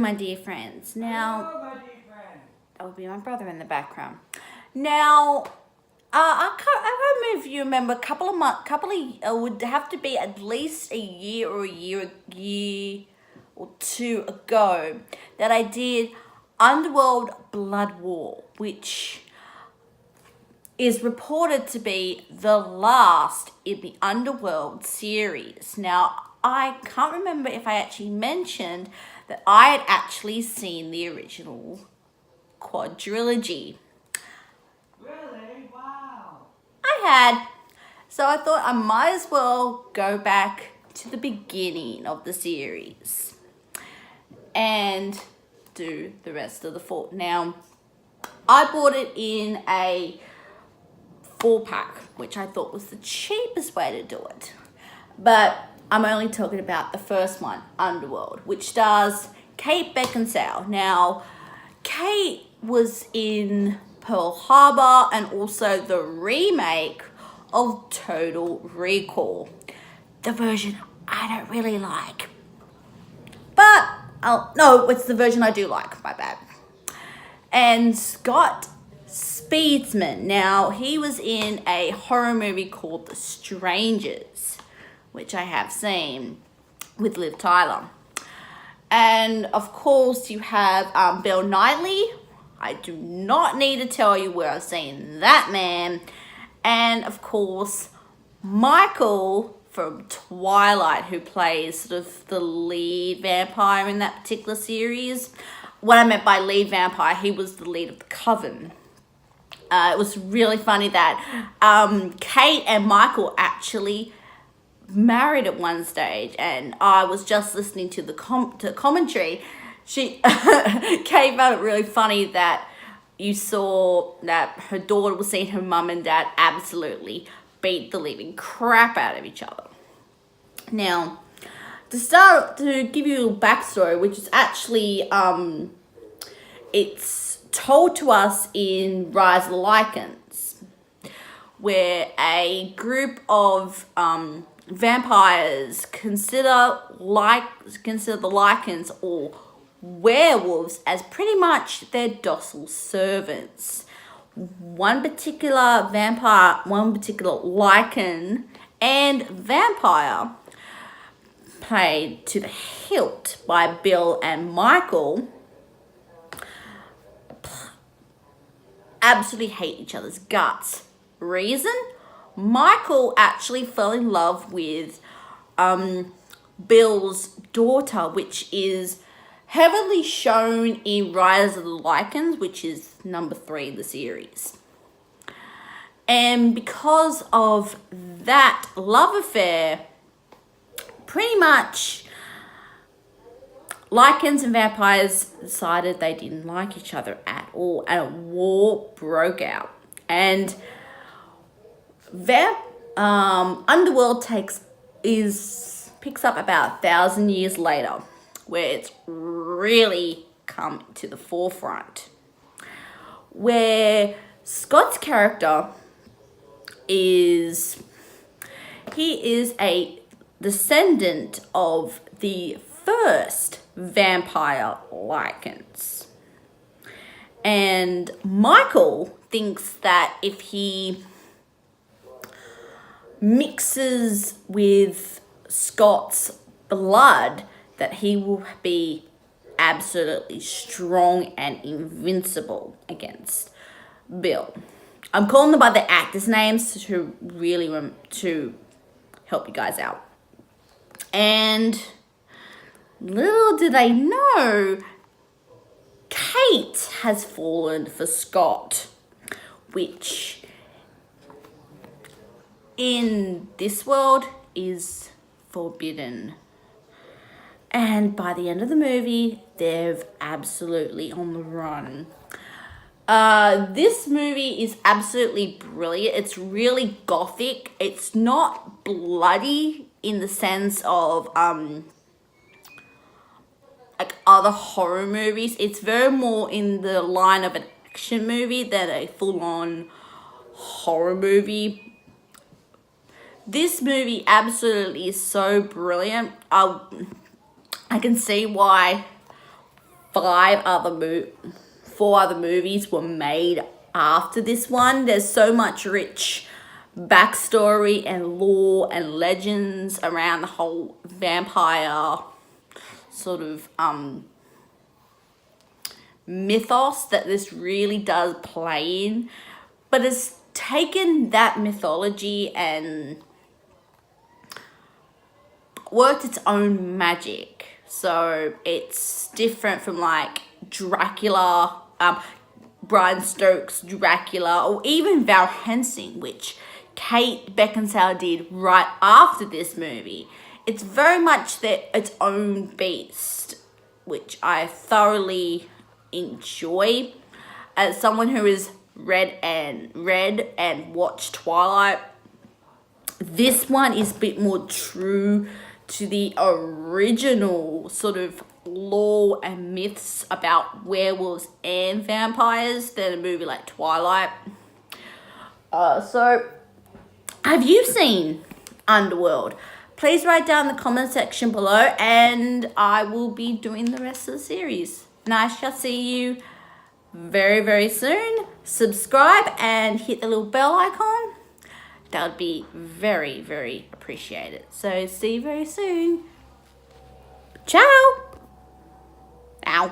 my dear friends. Now, Hello, my dear friend. that would be my brother in the background. Now, I don't know if you remember, would have to be at least a year or two ago that I did Underworld Blood War, which is reported to be the last in the Underworld series. Now, I can't remember if I actually mentioned that I had actually seen the original quadrilogy. Really? Wow. I had. So I thought I might as well go back to the beginning of the series and do the rest of the four. Now, I bought it in a 4-pack, which I thought was the cheapest way to do it. But I'm only talking about the first one, Underworld, which stars Kate Beckinsale. Now, Kate was in Pearl Harbor and also the remake of Total Recall. The version I don't really like. But, no, it's the version I do like, my bad. And Scott Speedsman. Now, he was in a horror movie called The Strangers, which I have seen with Liv Tyler. And, of course, you have Bill Knightley. I do not need to tell you where I've seen that man. And, of course, Michael from Twilight, who plays sort of the lead vampire in that particular series. What I meant by lead vampire, he was the lead of the Coven. It was really funny that Kate and Michael actually married at one stage, and I was just listening to the commentary. Kate found it really funny that you saw that her daughter was seeing her mum and dad absolutely beat the living crap out of each other. Now, to give you a little backstory, which is actually it's told to us in Rise of the Lycans, where a group of vampires consider the Lycans or werewolves as pretty much their docile servants. One particular Lycan and vampire, played to the hilt by Bill and Michael, absolutely hate each other's guts. Reason? Michael actually fell in love with Bill's daughter, which is heavily shown in Rise of the Lycans, which is number 3 in the series. And because of that love affair, pretty much Lycans and vampires decided they didn't like each other at all, and a war broke out. And Underworld picks up about 1,000 years later, where it's really come to the forefront, where Scott's character is a descendant of the first vampire Lycans. And Michael thinks that if he mixes with Scott's blood, that he will be absolutely strong and invincible against Bill. I'm calling them by the actors' names to help you guys out. And little did they know, Kate has fallen for Scott, which in this world is forbidden. And by the end of the movie, they're absolutely on the run. This movie is absolutely brilliant. It's really gothic. It's not bloody in the sense of like other horror movies. It's very more in the line of an action movie than a full-on horror movie. This movie absolutely is so brilliant. I can see why 4 other movies were made after this one. There's so much rich backstory and lore and legends around the whole vampire sort of mythos that this really does play in, but it's taken that mythology and worked its own magic. So it's different from like Dracula, Bram Stoker's Dracula, or even Val Helsing, which Kate Beckinsale did right after this movie. It's very much its own beast, which I thoroughly enjoy. As someone who has read and watched Twilight, this one is a bit more true to the original sort of lore and myths about werewolves and vampires than a movie like Twilight. So, have you seen Underworld? Please write down in the comment section below, and I will be doing the rest of the series. And I shall see you very, very soon. Subscribe and hit the little bell icon. That would be very, very appreciated. So see you very soon. Ciao. Ow.